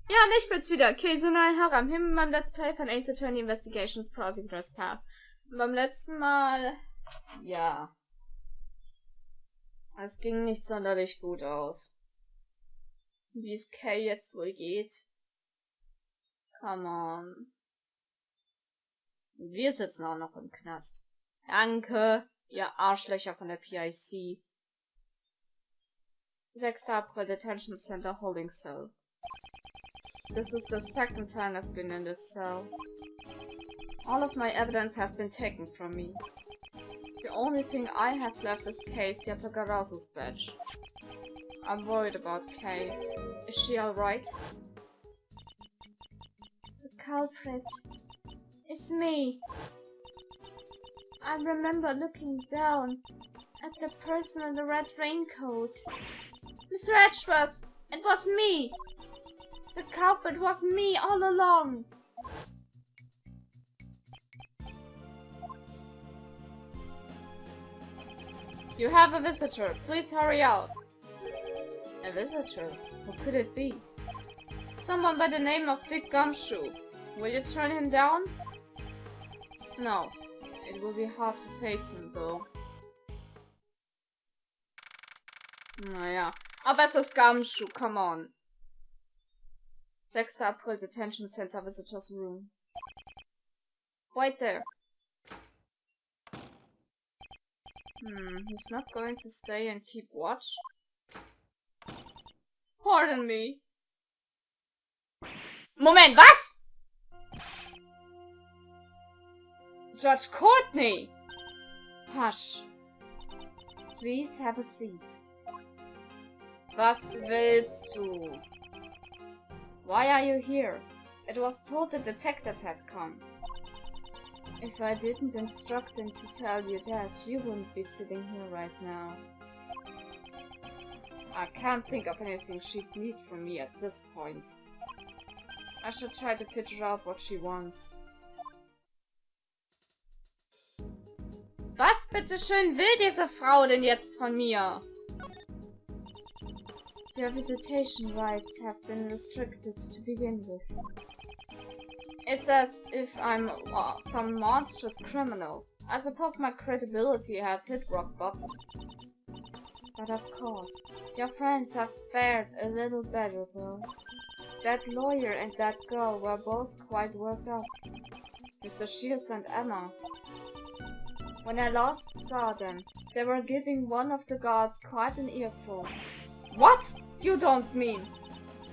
Ja, und ich bin's wieder, Kesunai Haram, hier mit meinem Let's Play von Ace Attorney Investigations Prosecutor's Path. Und beim letzten Mal, ja, es ging nicht sonderlich gut aus. Wie es Kay jetzt wohl geht. Come on. Wir sitzen auch noch im Knast. Danke, ihr Arschlöcher von der PIC. 6. April, Detention Center, Holding Cell. This is the second time I've been in this cell. All of my evidence has been taken from me. The only thing I have left is Kei's Yatagarazu's badge. I'm worried about Kei. Is she alright? The culprit is me. I remember looking down at the person in the red raincoat. Mr. Edgeworth, it was me! The culprit was me all along! You have a visitor. Please hurry out. A visitor? Who could it be? Someone by the name of Dick Gumshoe. Will you turn him down? No. It will be hard to face him, though. Naja. Aber es ist Gumshoe, come on. 6. April, Detention Center, Visitors Room. Wait there. He's not going to stay and keep watch? Pardon me. Moment, was? Judge Courtney! Hush. Please have a seat. Was willst du? Why are you here? It was told the detective had come. If I didn't instruct him to tell you that, you wouldn't be sitting here right now. I can't think of anything she'd need from me at this point. I should try to figure out what she wants. Was bitteschön will diese Frau denn jetzt von mir? Your visitation rights have been restricted to begin with. It's as if I'm some monstrous criminal. I suppose my credibility had hit rock bottom. But of course, your friends have fared a little better though. That lawyer and that girl were both quite worked up. Mr. Shields and Emma. When I last saw them, they were giving one of the guards quite an earful. What? You don't mean?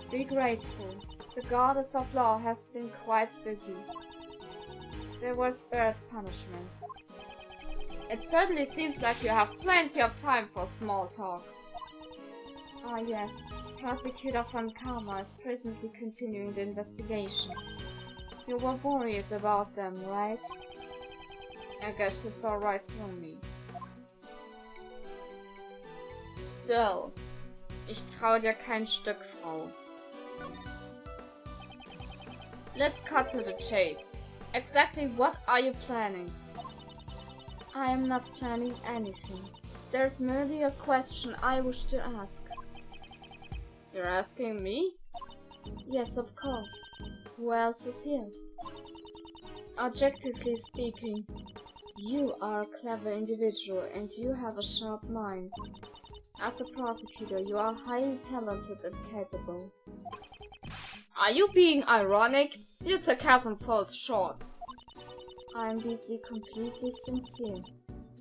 Be grateful. The goddess of law has been quite busy. They were spared punishment. It certainly seems like you have plenty of time for small talk. Ah yes, Prosecutor von Karma is presently continuing the investigation. You were worried about them, right? I guess she saw right through me. Still, ich trau dir kein Stück, Frau. Let's cut to the chase. Exactly what are you planning? I am not planning anything. There's merely a question I wish to ask. You're asking me? Yes, of course. Who else is here? Objectively speaking, you are a clever individual and you have a sharp mind. As a prosecutor, you are highly talented and capable. Are you being ironic? Your sarcasm falls short. I am deeply, completely sincere,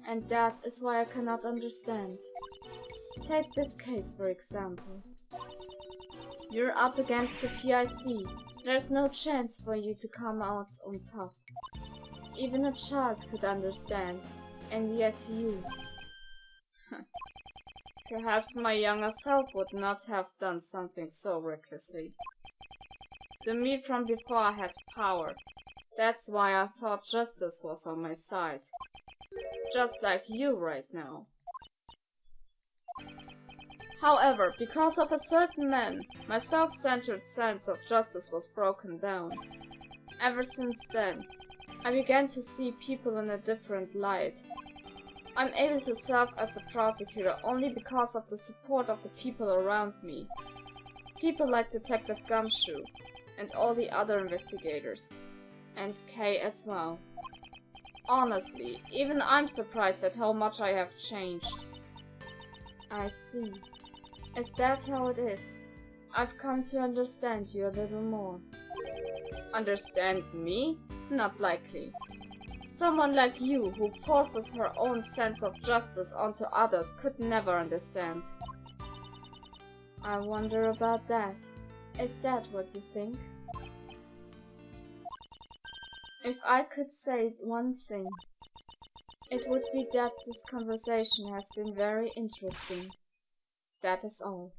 and that is why I cannot understand. Take this case, for example. You're up against the PIC. There's no chance for you to come out on top. Even a child could understand, and yet you... Perhaps my younger self would not have done something so recklessly. The me from before had power. That's why I thought justice was on my side. Just like you right now. However, because of a certain man, my self-centered sense of justice was broken down. Ever since then, I began to see people in a different light. I'm able to serve as a prosecutor only because of the support of the people around me. People like Detective Gumshoe, and all the other investigators. And Kay as well. Honestly, even I'm surprised at how much I have changed. I see. Is that how it is? I've come to understand you a little more. Understand me? Not likely. Someone like you, who forces her own sense of justice onto others, could never understand. I wonder about that. Is that what you think? If I could say one thing, it would be that this conversation has been very interesting. That is all.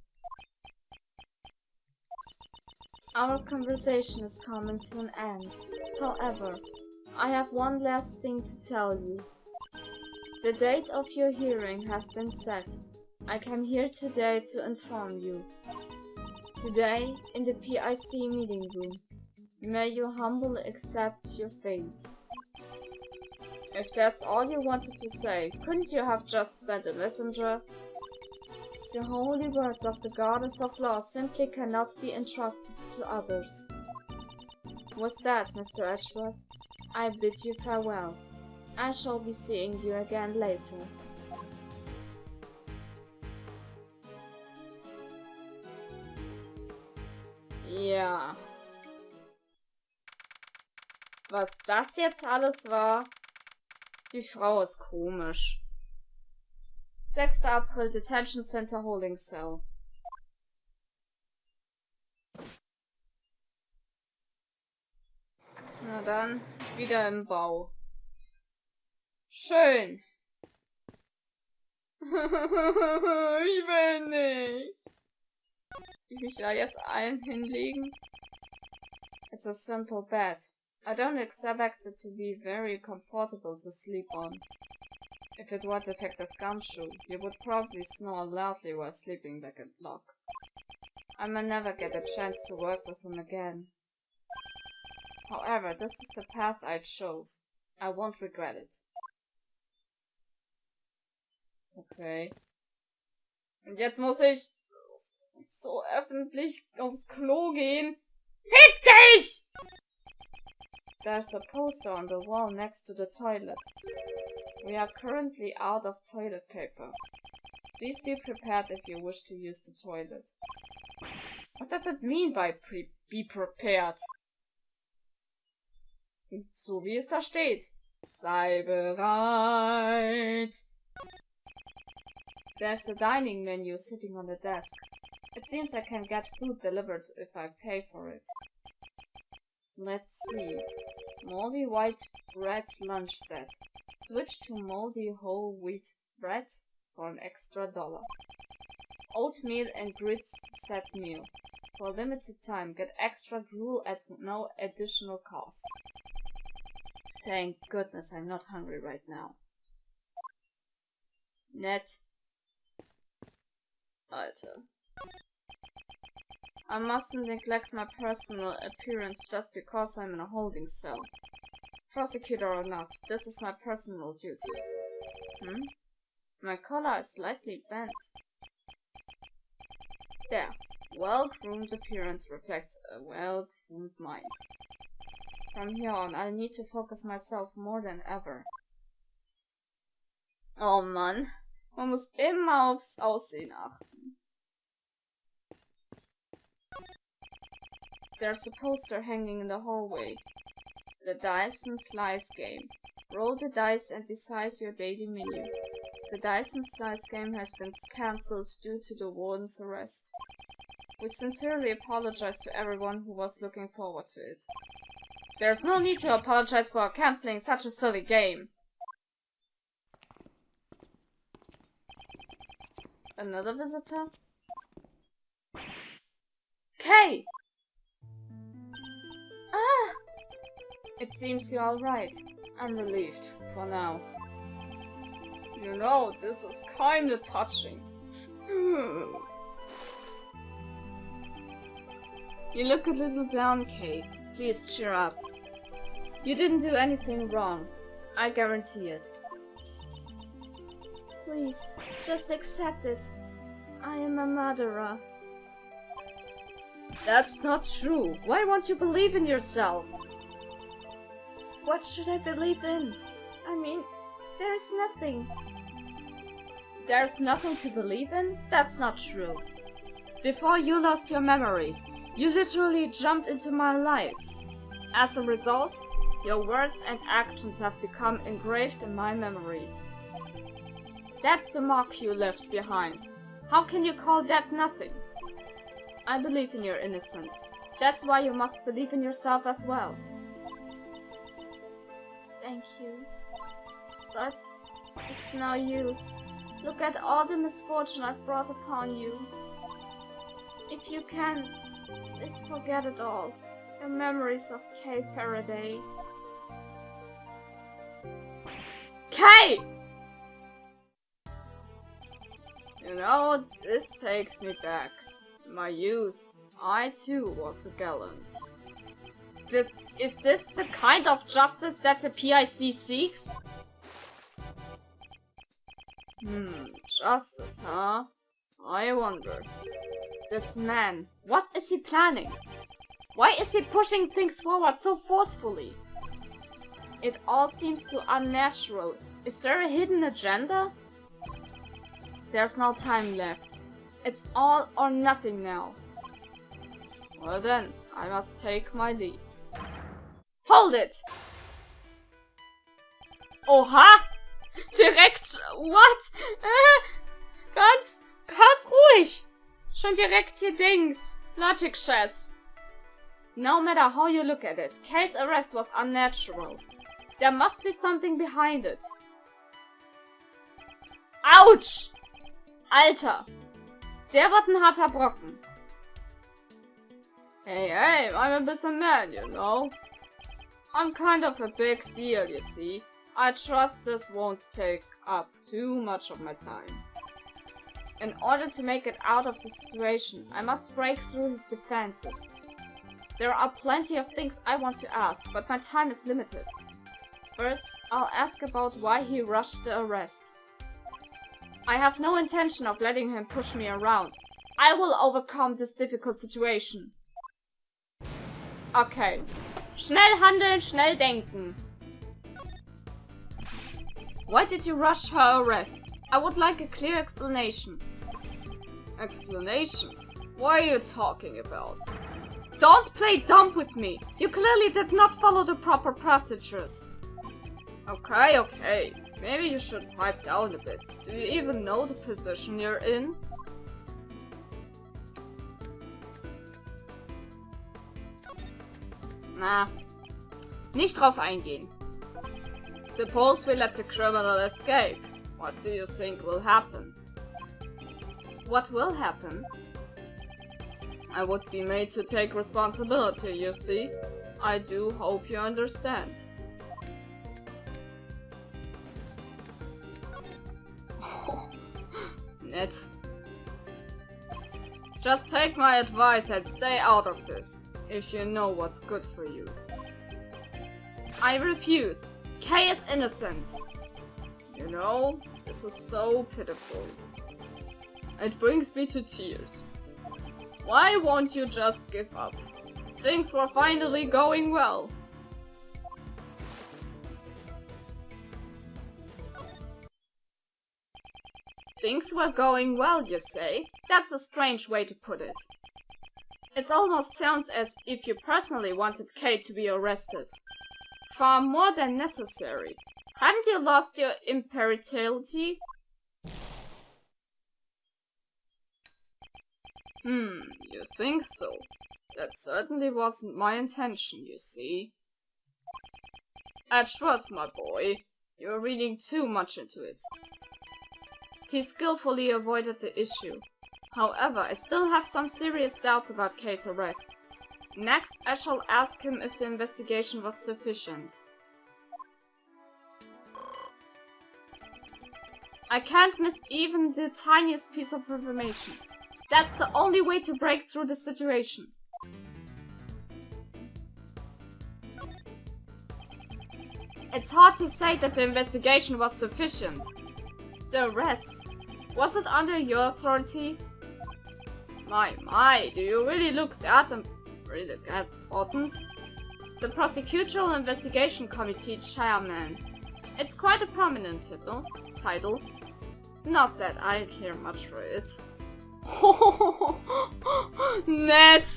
Our conversation is coming to an end. However, I have one last thing to tell you. The date of your hearing has been set. I came here today to inform you. Today, in the PIC meeting room, may you humbly accept your fate. If that's all you wanted to say, couldn't you have just sent a messenger? The holy words of the goddess of law simply cannot be entrusted to others. With that, Mr. Edgeworth, I bid you farewell. I shall be seeing you again later. Ja. Was das jetzt alles war? Die Frau ist komisch. 6. April, Detention Center Holding Cell. Na dann, wieder im Bau. Schön. Ich will nicht. Soll ich mich da jetzt hinlegen? It's a simple bed. I don't expect it to be very comfortable to sleep on. If it were Detective Gumshoe, he would probably snore loudly while sleeping like a log. I may never get a chance to work with him again. However, this is the path I chose. I won't regret it. Okay. Und jetzt muss ich so öffentlich aufs Klo gehen. Fick dich! There's a poster on the wall next to the toilet. We are currently out of toilet paper. Please be prepared if you wish to use the toilet. What does it mean by be prepared? So wie es da steht. Sei bereit. There's a dining menu sitting on the desk. It seems I can get food delivered if I pay for it. Let's see. Moldy white bread lunch set. Switch to moldy whole wheat bread for an extra $1. Oatmeal and grits set meal. For a limited time, get extra gruel at no additional cost. Thank goodness I'm not hungry right now. Nett. Alter. I mustn't neglect my personal appearance just because I'm in a holding cell. Prosecutor or not, this is my personal duty. My collar is slightly bent. There. Well-groomed appearance reflects a well-groomed mind. From here on, I need to focus myself more than ever. Oh Mann, man muss immer aufs Aussehen achten. There's a poster hanging in the hallway. The Dice and Slice game. Roll the dice and decide your daily menu. The Dice and Slice game has been cancelled due to the warden's arrest. We sincerely apologize to everyone who was looking forward to it. There's no need to apologize for cancelling such a silly game. Another visitor? Kay! Ah! It seems you're alright. I'm relieved, for now. You know, this is kinda touching. You look a little down, Kay. Please cheer up. You didn't do anything wrong. I guarantee it. Please, just accept it. I am a murderer. That's not true. Why won't you believe in yourself? What should I believe in? I mean, there's nothing. There's nothing to believe in? That's not true. Before you lost your memories, you literally jumped into my life. As a result, your words and actions have become engraved in my memories. That's the mark you left behind. How can you call that nothing? I believe in your innocence. That's why you must believe in yourself as well. Thank you. But it's no use. Look at all the misfortune I've brought upon you. If you can, please forget it all. Your memories of Kay Faraday. Kay! You know, this takes me back. In my youth, I too was a gallant. Is this the kind of justice that the PIC seeks? Justice, huh? I wonder. This man, what is he planning? Why is he pushing things forward so forcefully? It all seems too unnatural. Is there a hidden agenda? There's no time left. It's all or nothing now. Well then, I must take my leave. Hold it! Oha! Direkt, what? Ganz ruhig! Schon direkt hier Dings. Logic chess. No matter how you look at it, Kay's arrest was unnatural. There must be something behind it. Ouch! Alter! Der wird ein harter Brocken. Hey, I'm a businessman, you know. I'm kind of a big deal, you see. I trust this won't take up too much of my time. In order to make it out of the situation, I must break through his defenses. There are plenty of things I want to ask, but my time is limited. First, I'll ask about why he rushed the arrest. I have no intention of letting him push me around. I will overcome this difficult situation. Okay. Schnell handeln, schnell denken. Why did you rush her arrest? I would like a clear explanation. Explanation? What are you talking about? Don't play dumb with me! You clearly did not follow the proper procedures. Okay. Maybe you should pipe down a bit. Do you even know the position you're in? Nah. Nicht drauf eingehen. Suppose we let the criminal escape. What do you think will happen? What will happen? I would be made to take responsibility, you see. I do hope you understand. Nett. Just take my advice and stay out of this, if you know what's good for you. I refuse. Kay is innocent. You know, this is so pitiful. It brings me to tears. Why won't you just give up? Things were finally going well. Things were going well, you say? That's a strange way to put it. It almost sounds as if you personally wanted Kay to be arrested. Far more than necessary. Hadn't you lost your impartiality? You think so? That certainly wasn't my intention, you see. Edgeworth, my boy, you're reading too much into it. He skillfully avoided the issue. However, I still have some serious doubts about Kay's arrest. Next, I shall ask him if the investigation was sufficient. I can't miss even the tiniest piece of information. That's the only way to break through the situation. It's hard to say that the investigation was sufficient. The arrest, was it under your authority? My, do you really look that important? The Prosecutorial Investigation Committee Chairman. It's quite a prominent title. Not that I care much for it. Ned!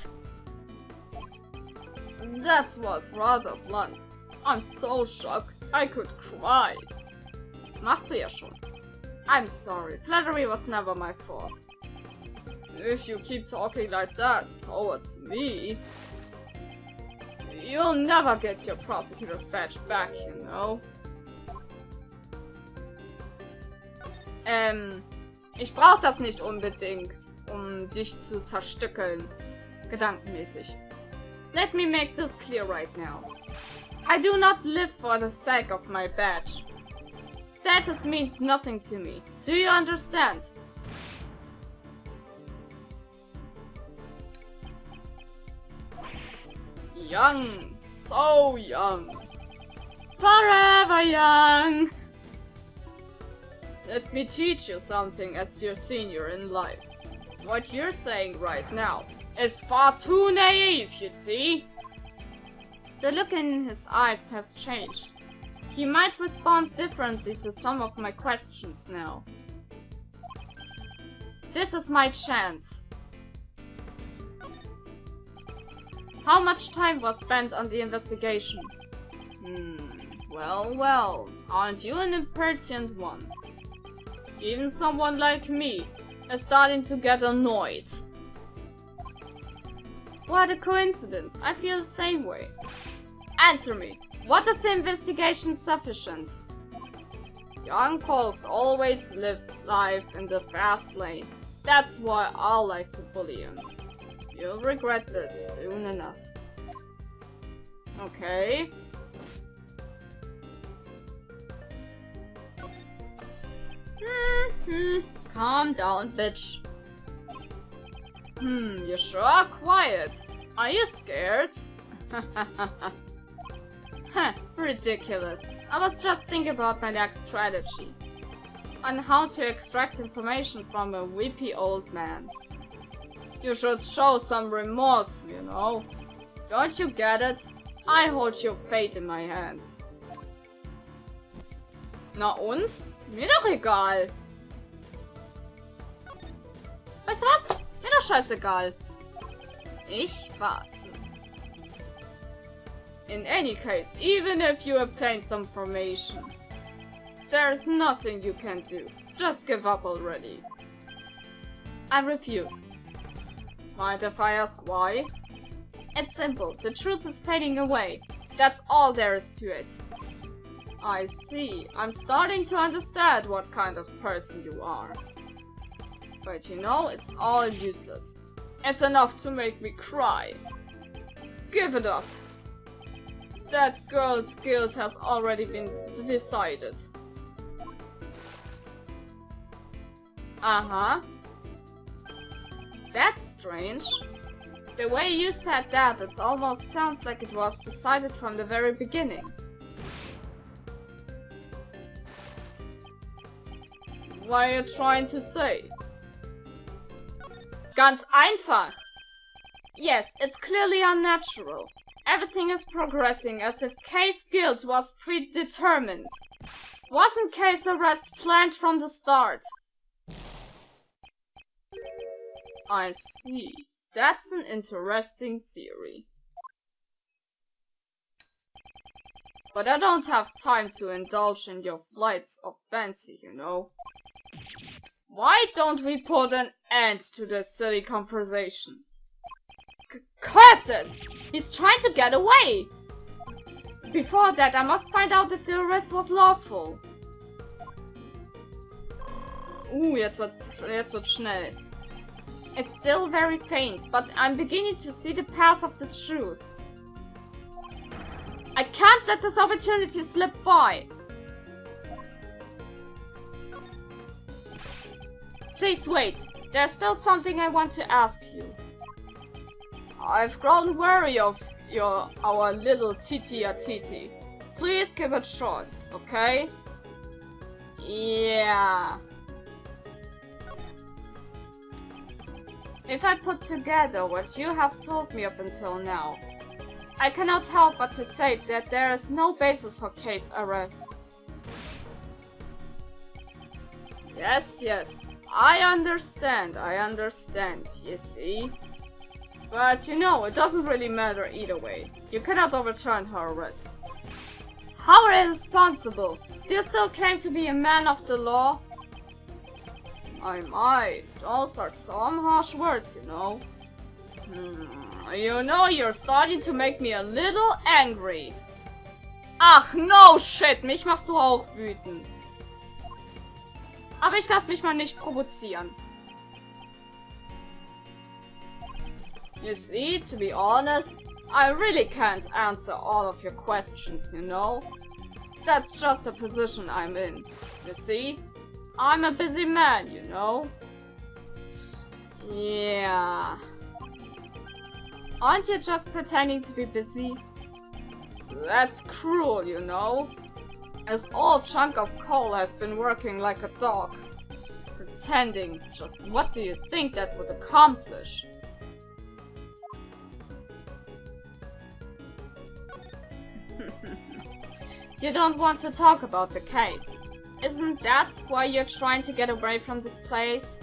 That was rather blunt. I'm so shocked, I could cry. Machst du ja schon. I'm sorry, flattery was never my fault. If you keep talking like that towards me, you'll never get your prosecutor's badge back, you know. Ich brauch das nicht unbedingt, um dich zu zerstückeln. Gedankenmäßig. Let me make this clear right now. I do not live for the sake of my badge. Status means nothing to me. Do you understand? Young. So young. Forever young. Let me teach you something as your senior in life. What you're saying right now is far too naive, you see? The look in his eyes has changed. He might respond differently to some of my questions now. This is my chance. How much time was spent on the investigation? Well, aren't you an impertinent one? Even someone like me is starting to get annoyed. What a coincidence, I feel the same way. Answer me, what is the investigation sufficient? Young folks always live life in the fast lane. That's why I like to bully him. You'll regret this soon enough. Okay. Calm down, bitch. You sure are quiet. Are you scared? Ridiculous. I was just thinking about my next strategy. On how to extract information from a weepy old man. You should show some remorse, you know. Don't you get it? I hold your fate in my hands. Na und? Mir doch egal. Weißt du was? Mir doch scheißegal. Ich warte. In any case, even if you obtain some information, there's nothing you can do. Just give up already. I refuse. Mind if I ask why? It's simple. The truth is fading away. That's all there is to it. I see. I'm starting to understand what kind of person you are. But you know, it's all useless. It's enough to make me cry. Give it up. That girl's guilt has already been decided. Uh-huh. That's strange. The way you said that, it almost sounds like it was decided from the very beginning. What are you trying to say? Ganz einfach! Yes, it's clearly unnatural. Everything is progressing as if Kay's guilt was predetermined. Wasn't Kay's arrest planned from the start? I see. That's an interesting theory. But I don't have time to indulge in your flights of fancy, you know. Why don't we put an end to this silly conversation? Curses! He's trying to get away! Before that, I must find out if the arrest was lawful. Jetzt wird's schnell. It's still very faint, but I'm beginning to see the path of the truth. I can't let this opportunity slip by. Please wait. There's still something I want to ask you. I've grown wary of our little titi-a-titi. Please keep it short, okay? Yeah. If I put together what you have told me up until now, I cannot help but to say that there is no basis for case arrest. Yes, I understand, you see. But you know, it doesn't really matter either way. You cannot overturn her arrest. How irresponsible! Do you still claim to be a man of the law? My, those are some harsh words, you know. You know, you're starting to make me a little angry. Ach, no shit, mich machst du auch wütend. Aber ich lass mich mal nicht provozieren. You see, to be honest, I really can't answer all of your questions, you know? That's just the position I'm in. You see? I'm a busy man, you know? Yeah. Aren't you just pretending to be busy? That's cruel, you know? This old chunk of coal has been working like a dog. Pretending. Just what do you think that would accomplish? You don't want to talk about the case. Isn't that why you're trying to get away from this place?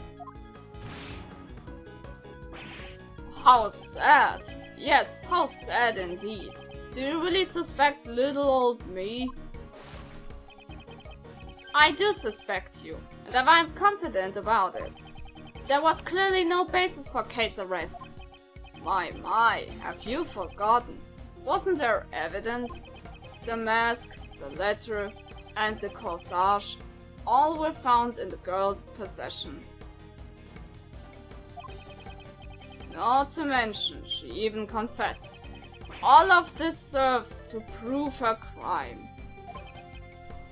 How sad. Yes, how sad indeed. Do you really suspect little old me? I do suspect you, and I'm confident about it. There was clearly no basis for case arrest. My, have you forgotten? Wasn't there evidence? The mask, the letter, and the corsage, all were found in the girl's possession. Not to mention, she even confessed. All of this serves to prove her crime.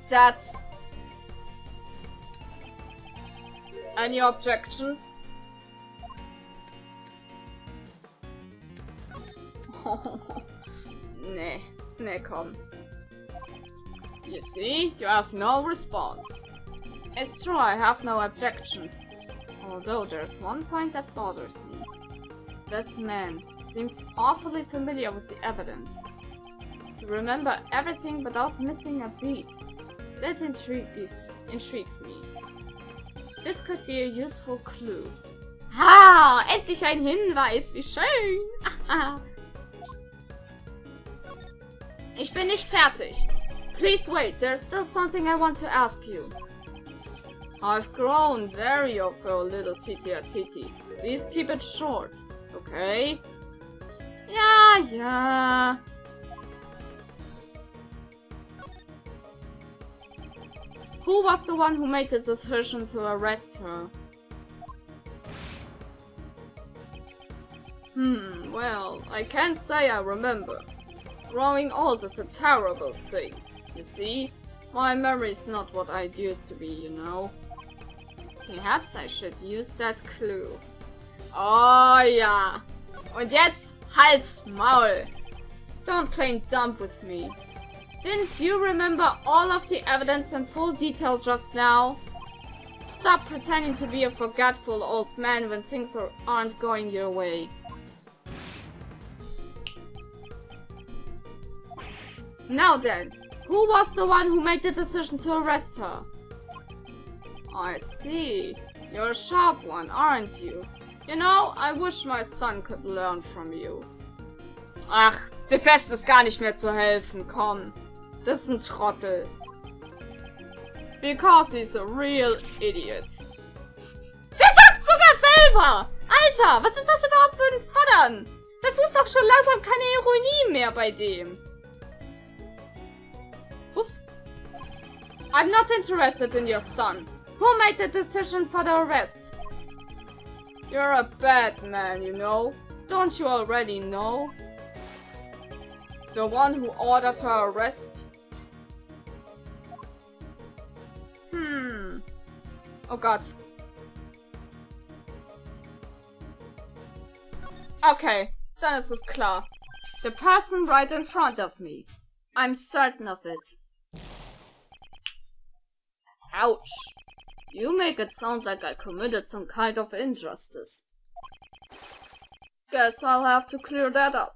That's... Any objections? Nee, komm. You see, you have no response. It's true, I have no objections. Although there's one point that bothers me. This man seems awfully familiar with the evidence. To remember everything without missing a beat. That intrigues me. This could be a useful clue. Ah, endlich ein Hinweis, wie schön! Ich bin nicht fertig. Please wait, there's still something I want to ask you. I've grown very old for a little titty. Please keep it short, okay? Yeah. Who was the one who made the decision to arrest her? Well, I can't say I remember. Growing old is a terrible thing. You see, my memory is not what it used to be, you know. Perhaps I should use that clue. Oh ja. Und jetzt halt's Maul. Don't play dumb with me. Didn't you remember all of the evidence in full detail just now? Stop pretending to be a forgetful old man when things aren't going your way. Now then, who was the one who made the decision to arrest her? I see. You're a sharp one, aren't you? You know, I wish my son could learn from you. Ach, der Pest ist gar nicht mehr zu helfen, komm. Das ist ein Trottel. Because he's a real idiot. Der sagt sogar selber! Alter, was ist das überhaupt für ein Fordern? Das ist doch schon langsam keine Ironie mehr bei dem. Oops. I'm not interested in your son. Who made the decision for the arrest? You're a bad man, you know. Don't you already know? The one who ordered her arrest? Oh god. Okay, dann ist es klar. The person right in front of me. I'm certain of it. Ouch. You make it sound like I committed some kind of injustice. Guess I'll have to clear that up.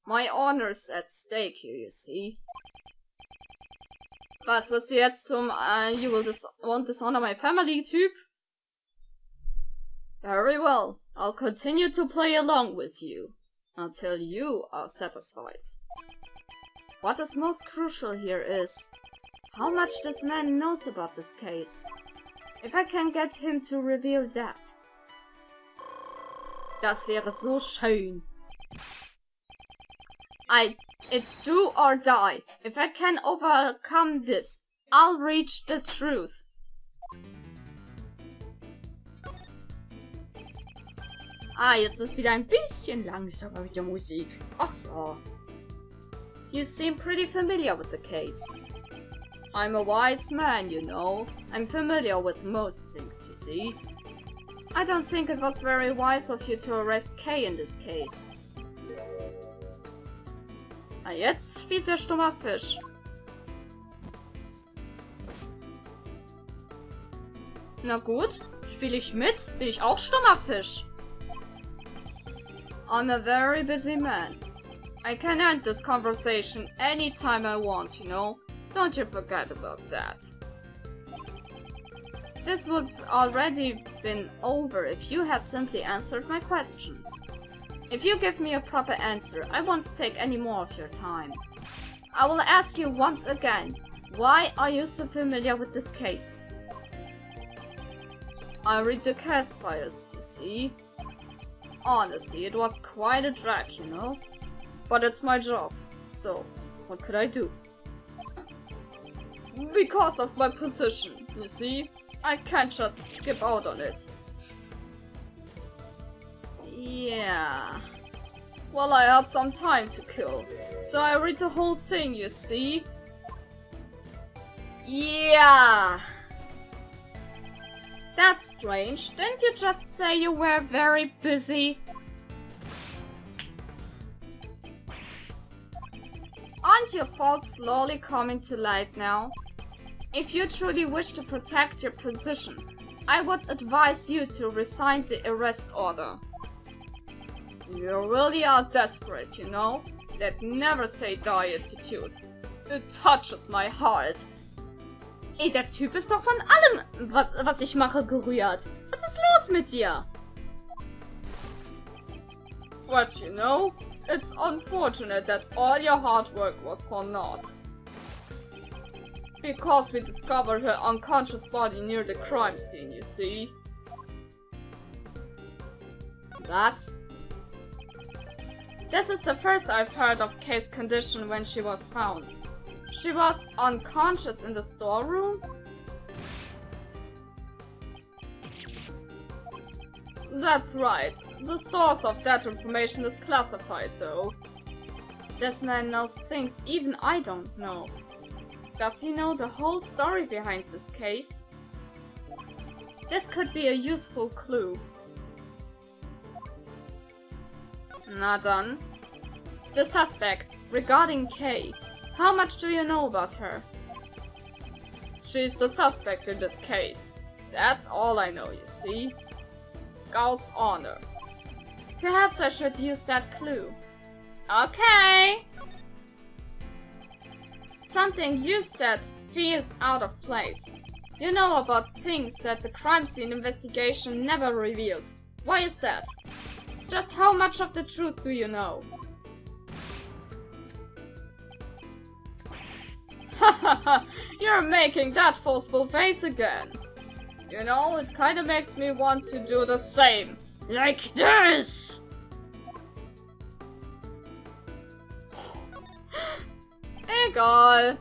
My honor's at stake here, you see. Was wirst du jetzt zum you will won't dishonor my family Typ? Very well, I'll continue to play along with you, until you are satisfied. What is most crucial here is how much this man knows about this case. If I can get him to reveal that. Das wäre so schön. It's do or die. If I can overcome this, I'll reach the truth. Jetzt ist wieder ein bisschen langsamer mit der Musik. Ach ja. You seem pretty familiar with the case. I'm a wise man, you know. I'm familiar with most things, you see. I don't think it was very wise of you to arrest Kay in this case. Jetzt spielt der stummer Fisch. Na gut, spiele ich mit? Bin ich auch stummer Fisch? I'm a very busy man. I can end this conversation anytime I want, you know? Don't you forget about that. This would have already been over if you had simply answered my questions. If you give me a proper answer, I won't take any more of your time. I will ask you once again, why are you so familiar with this case? I read the case files, you see. Honestly, it was quite a drag, you know? But it's my job, so what could I do? Because of my position, you see? I can't just skip out on it. Yeah. Well, I had some time to kill, so I read the whole thing, you see? Yeah. That's strange. Didn't you just say you were very busy? Aren't your faults slowly coming to light now? If you truly wish to protect your position, I would advise you to resign the arrest order. You really are desperate, you know? That never say die attitude. It touches my heart. Ey, der Typ ist doch von allem, was ich mache, gerührt. Was ist los mit dir? But you know, it's unfortunate that all your hard work was for naught. Because we discovered her unconscious body near the crime scene, you see. Was? This is the first I've heard of Kay's condition when she was found. She was unconscious in the storeroom? That's right. The source of that information is classified, though. This man knows things even I don't know. Does he know the whole story behind this case? This could be a useful clue. Na dann. The suspect, regarding Kay. How much do you know about her? She's the suspect in this case. That's all I know, you see. Scout's honor. Perhaps I should use that clue. Okay. Something you said feels out of place. You know about things that the crime scene investigation never revealed. Why is that? Just how much of the truth do you know? Hahaha, you're making that forceful face again. You know, it kinda makes me want to do the same. Like this! Egal.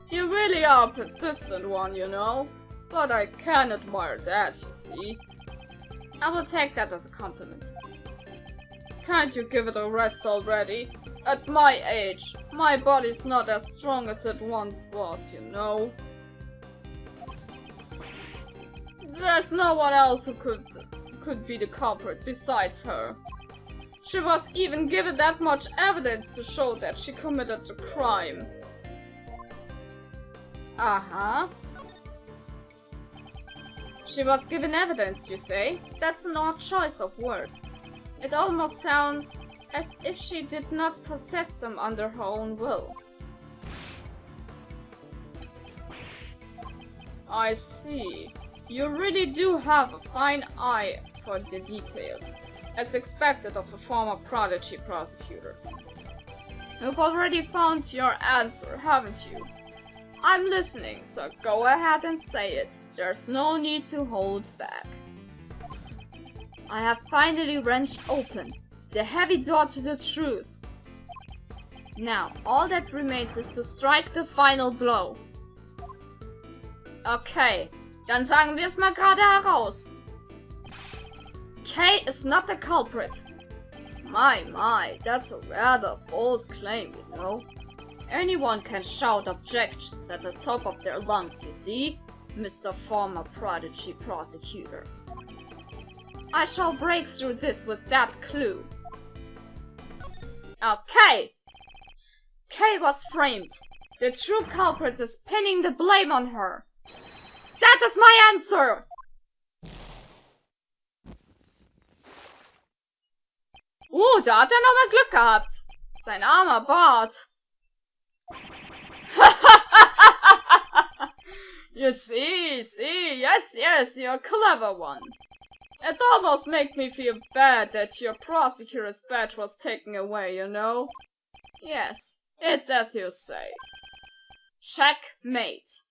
You really are a persistent one, you know. But I can admire that, you see. I will take that as a compliment. Can't you give it a rest already? At my age, my body's not as strong as it once was, you know. There's no one else who could be the culprit besides her. She was even given that much evidence to show that she committed the crime. She was given evidence, you say? That's an odd choice of words. It almost sounds as if she did not possess them under her own will. I see. You really do have a fine eye for the details, as expected of a former prodigy prosecutor. You've already found your answer, haven't you? I'm listening, so go ahead and say it. There's no need to hold back. I have finally wrenched open the heavy door to the truth. Now, all that remains is to strike the final blow. Okay, dann sagen wir es mal gerade heraus. Kay is not the culprit. My, that's a rather bold claim, you know. Anyone can shout objections at the top of their lungs, you see, Mr. Former Prodigy Prosecutor. I shall break through this with that clue. Okay. Kay was framed. The true culprit is pinning the blame on her. That is my answer! Da hat er nochmal Glück gehabt. Sein armer Bart. You see, yes, you're a clever one. It's almost make me feel bad that your prosecutor's badge was taken away, you know? Yes, it's as you say. Checkmate.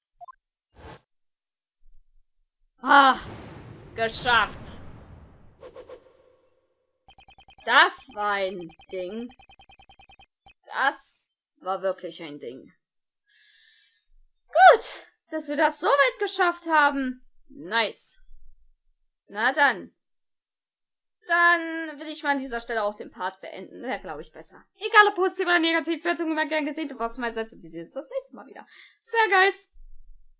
Geschafft. Das war ein Ding. Das war wirklich ein Ding. Gut, dass wir das so weit geschafft haben. Nice. Na dann. Dann will ich mal an dieser Stelle auch den Part beenden. Wäre, glaube ich, besser. Egal ob positiv oder negativ, Bewertung immer gern gesehen. Du warst mal Sätze. Wir sehen uns das nächste Mal wieder. So, guys.